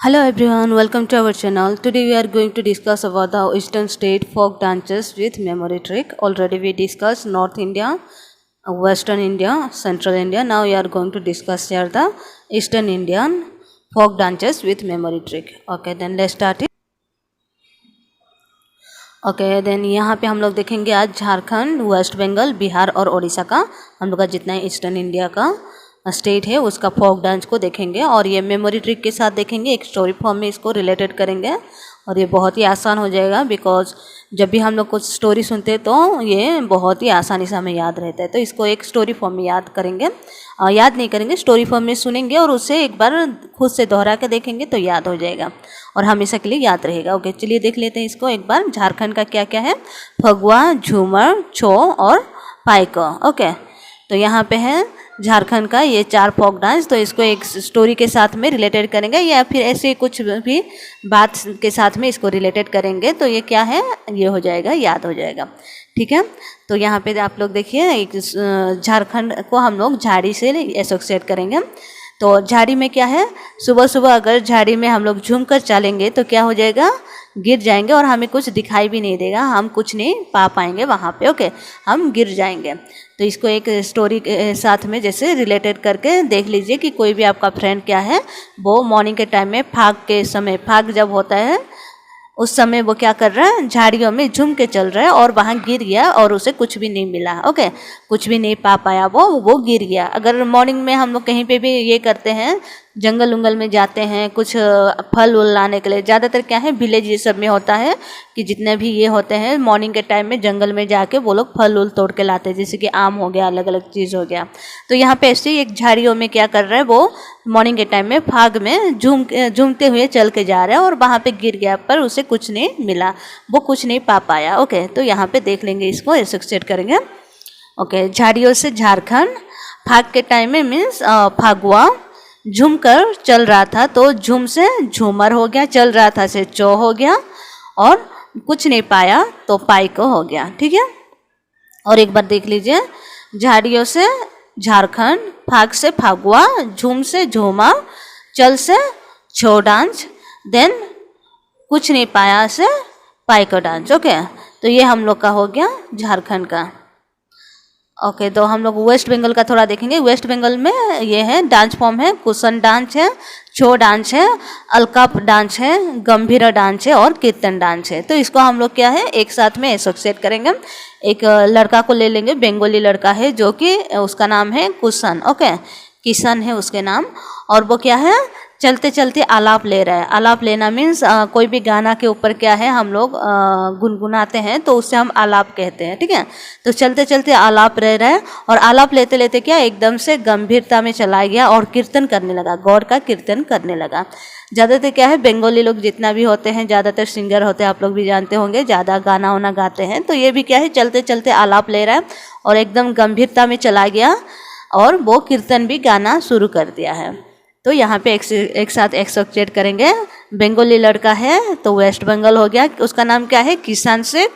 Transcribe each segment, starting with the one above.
Hello everyone, welcome to our channel. Today we are going to discuss about the Eastern state folk dances with memory trick. Already we discussed North India, Western India, Central India. Now we are going to discuss here the Eastern Indian folk dances with memory trick. Okay, then let's start it. Okay then यहाँ पे हम लोग देखेंगे आज Jharkhand, waste Bengal, Bihar और उड़ीसा का हम लोग का जितना ईस्टर्न इंडिया का स्टेट है उसका फोक डांस को देखेंगे और ये मेमोरी ट्रिक के साथ देखेंगे। एक स्टोरी फॉर्म में इसको रिलेटेड करेंगे और ये बहुत ही आसान हो जाएगा बिकॉज जब भी हम लोग कुछ स्टोरी सुनते हैं तो ये बहुत ही आसानी से हमें याद रहता है। तो इसको एक स्टोरी फॉर्म में याद करेंगे, याद नहीं करेंगे, स्टोरी फॉर्म में सुनेंगे और उसे एक बार खुद से दोहरा के देखेंगे तो याद हो जाएगा और हमेशा के लिए याद रहेगा। ओके चलिए देख लेते हैं इसको एक बार। झारखंड का क्या क्या है? फगुआ, झूमर, छो और पाइको। ओके तो यहाँ पे है झारखंड का ये 4 फोक डांस। तो इसको एक स्टोरी के साथ में रिलेटेड करेंगे या फिर ऐसे कुछ भी बात के साथ में इसको रिलेटेड करेंगे तो ये क्या है, ये हो जाएगा, याद हो जाएगा। ठीक है, तो यहाँ पे आप लोग देखिए एक झारखंड को हम लोग झाड़ी से एसोसिएट करेंगे। तो झाड़ी में क्या है, सुबह सुबह अगर झाड़ी में हम लोग झूम कर चलेंगे तो क्या हो जाएगा, गिर जाएंगे और हमें कुछ दिखाई भी नहीं देगा, हम कुछ नहीं पा पाएंगे वहाँ पे। ओके हम गिर जाएंगे। तो इसको एक स्टोरी के साथ में जैसे रिलेटेड करके देख लीजिए कि कोई भी आपका फ्रेंड क्या है, वो मॉर्निंग के टाइम में फाग के समय, फाग जब होता है उस समय वो क्या कर रहा है, झाड़ियों में झूम के चल रहा है और वहाँ गिर गया और उसे कुछ भी नहीं मिला। ओके कुछ भी नहीं पा पाया, वो गिर गया। अगर मॉर्निंग में हम लोग कहीं पे भी ये करते हैं, जंगल उंगल में जाते हैं कुछ फल उल लाने के लिए, ज़्यादातर क्या है विलेज ये सब में होता है कि जितने भी ये होते हैं मॉर्निंग के टाइम में जंगल में जाके वो लोग फल उल तोड़ के लाते हैं, जैसे कि आम हो गया, अलग अलग चीज़ हो गया। तो यहाँ पे ऐसे ही एक झाड़ियों में क्या कर रहा है, वो मॉर्निंग के टाइम में फाग में झूमते हुए चल के जा रहा है और वहाँ पे गिर गया पर उसे कुछ नहीं मिला, वो कुछ नहीं पा पाया। ओके तो यहाँ पे देख लेंगे, इसको एसोसिएट करेंगे। ओके झाड़ियों से झारखंड, फाग के टाइम में मीन्स फागुआ, झूम कर चल रहा था तो झूम से झूमर हो गया, चल रहा था से चो हो गया और कुछ नहीं पाया तो पाइको हो गया। ठीक है, और एक बार देख लीजिए, झाड़ियों से झारखंड, फाग से फागुआ, झूम से झूमा, चल से छो डांस, देन कुछ नहीं पाया से पाइको डांस। ओके तो ये हम लोग का हो गया झारखंड का। ओके तो हम लोग वेस्ट बंगाल का थोड़ा देखेंगे। वेस्ट बंगाल में ये है डांस फॉर्म है, कुशन डांस है, छो डांस है, अलकाप डांस है, गंभीरा डांस है और कीर्तन डांस है। तो इसको हम लोग क्या है एक साथ में एसोसिएट करेंगे। एक लड़का को ले लेंगे, बंगाली लड़का है जो कि उसका नाम है कुशन। ओके किशन है उसके नाम, और वो क्या है चलते चलते आलाप ले रहा है। आलाप लेना मीन्स कोई भी गाना के ऊपर क्या है हम लोग गुनगुनाते हैं तो उससे हम आलाप कहते हैं। ठीक है, तो चलते चलते आलाप रह रहा है और आलाप लेते लेते क्या एकदम से गंभीरता में चला गया और कीर्तन करने लगा, गौर का कीर्तन करने लगा। ज़्यादातर क्या है बंगाली लोग जितना भी होते हैं, ज़्यादातर सिंगर होते हैं, आप लोग भी जानते होंगे, ज़्यादा गाना वाना गाते हैं। तो ये भी क्या है चलते चलते आलाप ले रहा है और एकदम गंभीरता में चला गया और वो कीर्तन भी गाना शुरू कर दिया है। तो यहाँ पे एक साथ एसोसिएट करेंगे। बंगाली लड़का है तो वेस्ट बंगाल हो गया, उसका नाम क्या है किसान से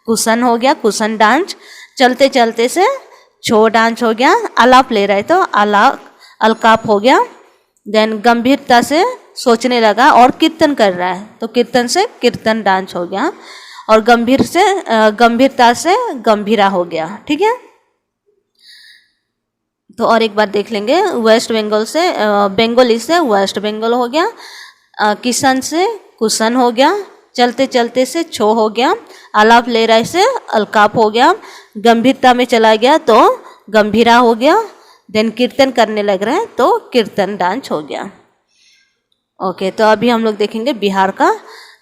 कुशन हो गया, कुशन डांस। चलते चलते से छो डांस हो गया, आलाप ले रहा है तो अलकाप हो गया। देन गंभीरता से सोचने लगा और कीर्तन कर रहा है तो कीर्तन से कीर्तन डांस हो गया और गंभीरता से गंभीरा हो गया। ठीक है, तो और एक बार देख लेंगे। वेस्ट बंगाल से बंगाली से वेस्ट बंगाल हो गया, किशन से कुशन हो गया, चलते चलते से छो हो गया, आलाप ले रहा से अलकाप हो गया, गंभीरता में चला गया तो गंभीरा हो गया, देन कीर्तन करने लग रहा है तो कीर्तन डांस हो गया। ओके तो अभी हम लोग देखेंगे बिहार का।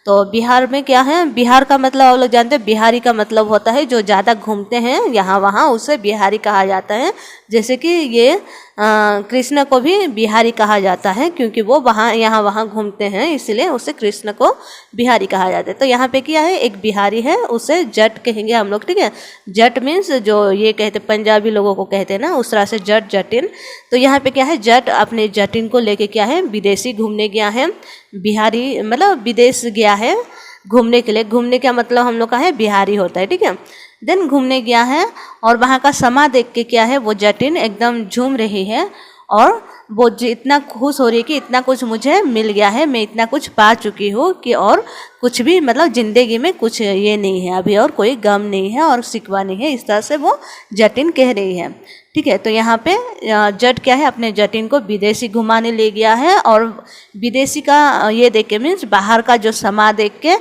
तो बिहार में क्या है, बिहार का मतलब आप लोग जानते हैं, बिहारी का मतलब होता है जो ज़्यादा घूमते हैं यहाँ वहाँ, उसे बिहारी कहा जाता है। जैसे कि ये कृष्ण को भी बिहारी कहा जाता है क्योंकि वो वहाँ यहाँ वहाँ घूमते हैं, इसलिए उसे कृष्ण को बिहारी कहा जाता है। तो यहाँ पे क्या है एक बिहारी है, उसे जट कहेंगे हम लोग। ठीक है, जट मीन्स जो ये कहते पंजाबी लोगों को कहते हैं ना, उस तरह से जट जटिन। तो यहाँ पे क्या है जट अपने जटिन को लेके क्या है विदेशी घूमने गया है। बिहारी मतलब विदेश गया है घूमने के लिए, घूमने का मतलब हम लोग का है बिहारी होता है। ठीक है, देन घूमने गया है और वहाँ का समा देख के क्या है वो जटिन एकदम झूम रही है और वो इतना खुश हो रही है कि इतना कुछ मुझे मिल गया है, मैं इतना कुछ पा चुकी हूँ कि और कुछ भी मतलब ज़िंदगी में कुछ ये नहीं है अभी, और कोई गम नहीं है और शिकवा नहीं है, इस तरह से वो जटिन कह रही है। ठीक है, तो यहाँ पे जट क्या है, अपने जटिन को विदेशी घुमाने ले गया है, और विदेशी का ये देख के मीन्स बाहर का जो समा देख के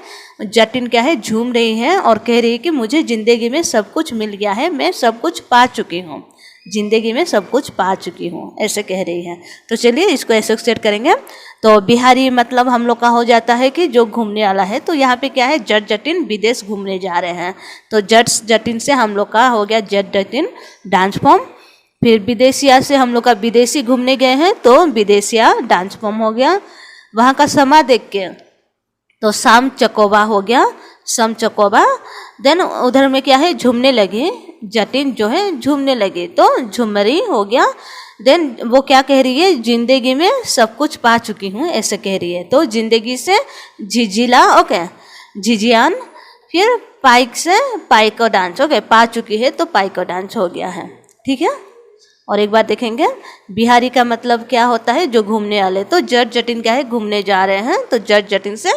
जटिन क्या है, झूम रही है और कह रही है कि मुझे ज़िंदगी में सब कुछ मिल गया है, मैं सब कुछ पा चुकी हूँ, ज़िंदगी में सब कुछ पा चुकी हूँ, ऐसे कह रही है। तो चलिए इसको एसोसिएट करेंगे। तो बिहारी मतलब हम लोग का हो जाता है कि जो घूमने वाला है। तो यहाँ पे क्या है, जट जटिन विदेश घूमने जा रहे हैं, तो जट जटिन से हम लोग का हो गया जट जटिन डांस फॉर्म। फिर विदेशिया से हम लोग का विदेशी घूमने गए हैं, तो विदेशिया डांस फॉर्म हो गया। वहाँ का समा देख के तो शाम चकोबा हो गया, सम चकोबा। देन उधर में क्या है, झूमने लगे, जटिन जो है झूमने लगे, तो झुमरी हो गया। देन वो क्या कह रही है, जिंदगी में सब कुछ पा चुकी हूँ, ऐसे कह रही है। तो जिंदगी से झिझिला, ओके, झिझियान। फिर पाइक से पाइको डांस, ओके, पा चुकी है तो पाइको डांस हो गया है। ठीक है, और एक बार देखेंगे बिहारी का मतलब क्या होता है, जो घूमने वाले। तो जट जटिन क्या है, घूमने जा रहे हैं, तो जट जटिन से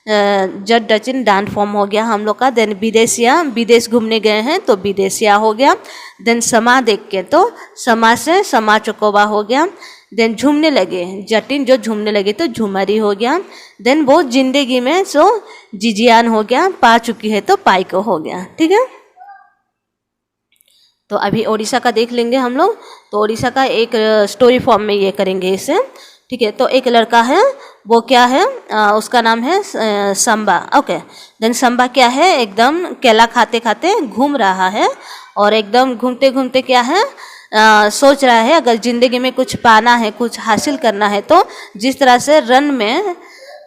जट जटिन डांस फॉर्म हो गया हम लोग का। देन विदेशिया, विदेश घूमने गए हैं, तो विदेशिया हो गया। देन समा देख के, तो समा से समा चकोबा हो गया। देन झूमने लगे, जटिन जो झूमने लगे तो झुमरी हो गया। देन वो जिंदगी में सो जिजियान हो गया, पा चुकी है तो पाइको हो गया। ठीक है, तो अभी ओडिशा का देख लेंगे हम लोग। तो ओडिशा का एक स्टोरी फॉर्म में ये करेंगे इसे। ठीक है, तो एक लड़का है, वो क्या है, उसका नाम है संबा, ओके। देन संबा क्या है, एकदम केला खाते खाते घूम रहा है, और एकदम घूमते घूमते क्या है, सोच रहा है अगर ज़िंदगी में कुछ पाना है, कुछ हासिल करना है, तो जिस तरह से रन में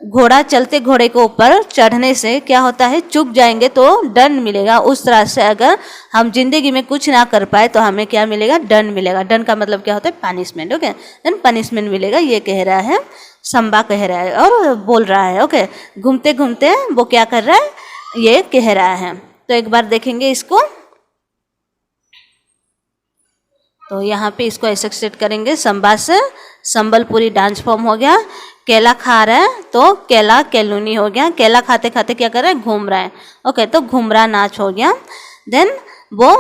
घोड़ा, चलते घोड़े के ऊपर चढ़ने से क्या होता है, चूक जाएंगे तो दंड मिलेगा, उस तरह से अगर हम जिंदगी में कुछ ना कर पाए तो हमें क्या मिलेगा, दंड मिलेगा। दंड का मतलब क्या होता है, पनिशमेंट, ओके। देन पनिशमेंट मिलेगा, ये कह रहा है, संबा कह रहा है और बोल रहा है, ओके। घूमते घूमते वो क्या कर रहा है, ये कह रहा है। तो एक बार देखेंगे इसको। तो यहाँ पे इसको ऐसे सेट करेंगे, संबा से संबलपुरी डांस फॉर्म हो गया। केला खा रहा है तो केला केलूनी हो गया, केला खाते खाते क्या कर रहा है, घूम रहा है, ओके, तो घूमरा नाच हो गया। देन वो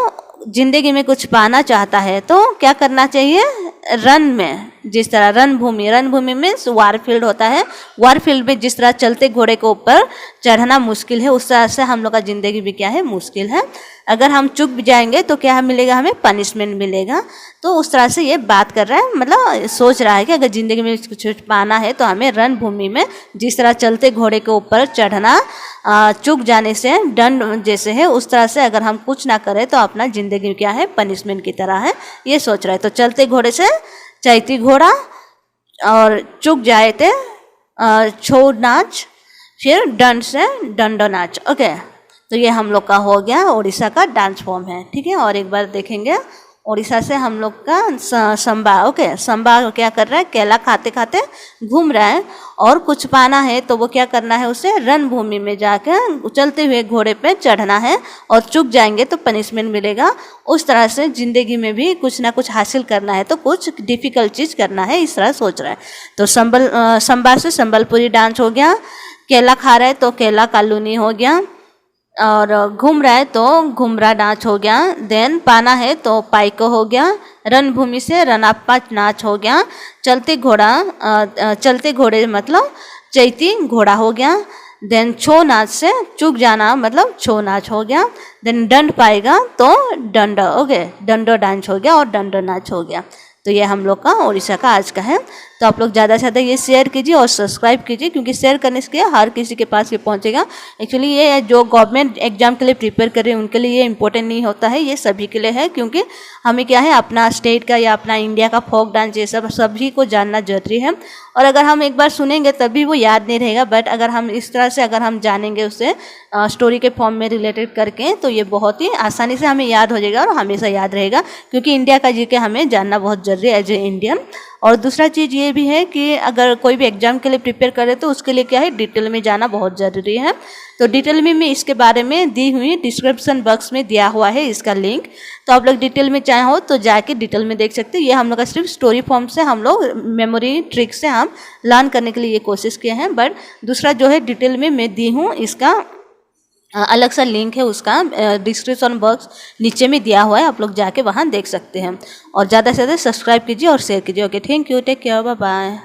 जिंदगी में कुछ पाना चाहता है तो क्या करना चाहिए, रन में, जिस तरह रणभूमि में वार फील्ड होता है, वार फील्ड में जिस तरह चलते घोड़े के ऊपर चढ़ना मुश्किल है, उस तरह से हम लोग का ज़िंदगी भी क्या है, मुश्किल है। अगर हम चूक भी जाएंगे तो क्या मिलेगा, हमें पनिशमेंट मिलेगा। तो उस तरह से ये बात कर रहा है, मतलब सोच रहा है कि अगर ज़िंदगी में कुछ पाना है तो हमें रणभूमि में जिस तरह चलते घोड़े के ऊपर चढ़ना चूक जाने से दंड जैसे है, उस तरह से अगर हम कुछ ना करें तो अपना ज़िंदगी क्या है, पनिशमेंट की तरह है, ये सोच रहा है। तो चलते घोड़े से चैती घोड़ा, और चूक जाए थे छो नाच, फिर दंड से डंडो नाच, ओके। तो ये हम लोग का हो गया ओडिशा का डांस फॉर्म है। ठीक है, और एक बार देखेंगे ओडिशा से हम लोग का संबा, ओके। संबा क्या कर रहा है, केला खाते खाते घूम रहा है, और कुछ पाना है तो वो क्या करना है, उसे रणभूमि में जाकर चलते हुए घोड़े पे चढ़ना है, और चूक जाएंगे तो पनिशमेंट मिलेगा। उस तरह से ज़िंदगी में भी कुछ ना कुछ हासिल करना है तो कुछ डिफ़िकल्ट चीज़ करना है, इस तरह सोच रहा है। तो संबा से संबलपुरी डांस हो गया। केला खा रहा है तो केला कालूनी हो गया, और घूम रहा है तो घुमरा नाच हो गया। देन पाना है तो पाइको हो गया। रणभूमि से रनाप्पा नाच हो गया। चलते घोड़े मतलब चैती घोड़ा हो गया। देन छो नाच से चूक जाना मतलब छो नाच हो गया। देन दंड पाएगा तो दंड, ओके, दंडो डांस हो गया और दंडो नाच हो गया। तो ये हम लोग का ओडिशा का आज का है। तो आप लोग ज़्यादा से ज़्यादा ये शेयर कीजिए और सब्सक्राइब कीजिए, क्योंकि शेयर करने से हर किसी के पास ये पहुंचेगा। एक्चुअली ये जो गवर्नमेंट एग्जाम के लिए प्रिपेयर कर रहे हैं उनके लिए ये इंपॉर्टेंट नहीं होता है, ये सभी के लिए है, क्योंकि हमें क्या है, अपना स्टेट का या अपना इंडिया का फोक डांस ये सब सभी को जानना जरूरी है। और अगर हम एक बार सुनेंगे तभी वो याद नहीं रहेगा, बट अगर हम इस तरह से अगर हम जानेंगे उसे स्टोरी के फॉर्म में रिलेटेड करके, तो ये बहुत ही आसानी से हमें याद हो जाएगा और हमेशा याद रहेगा, क्योंकि इंडिया का जीके हमें जानना बहुत जरूरी है एज ए इंडियन। और दूसरा चीज़ ये भी है कि अगर कोई भी एग्ज़ाम के लिए प्रिपेयर करे तो उसके लिए क्या है, डिटेल में जाना बहुत ज़रूरी है। तो डिटेल में मैं इसके बारे में दी हुई डिस्क्रिप्शन बॉक्स में दिया हुआ है इसका लिंक, तो आप लोग डिटेल में चाहे हो तो जाके डिटेल में देख सकते हैं। ये हम लोग का सिर्फ स्टोरी फॉर्म से हम लोग मेमोरी ट्रिक से हम लर्न करने के लिए ये कोशिश किए हैं, बट दूसरा जो है डिटेल में मैं दी हूँ, इसका अलग सा लिंक है, उसका डिस्क्रिप्शन बॉक्स नीचे में दिया हुआ है, आप लोग जाके वहाँ देख सकते हैं। और ज़्यादा से ज़्यादा सब्सक्राइब कीजिए और शेयर कीजिए। Okay, thank you, take care, bye bye.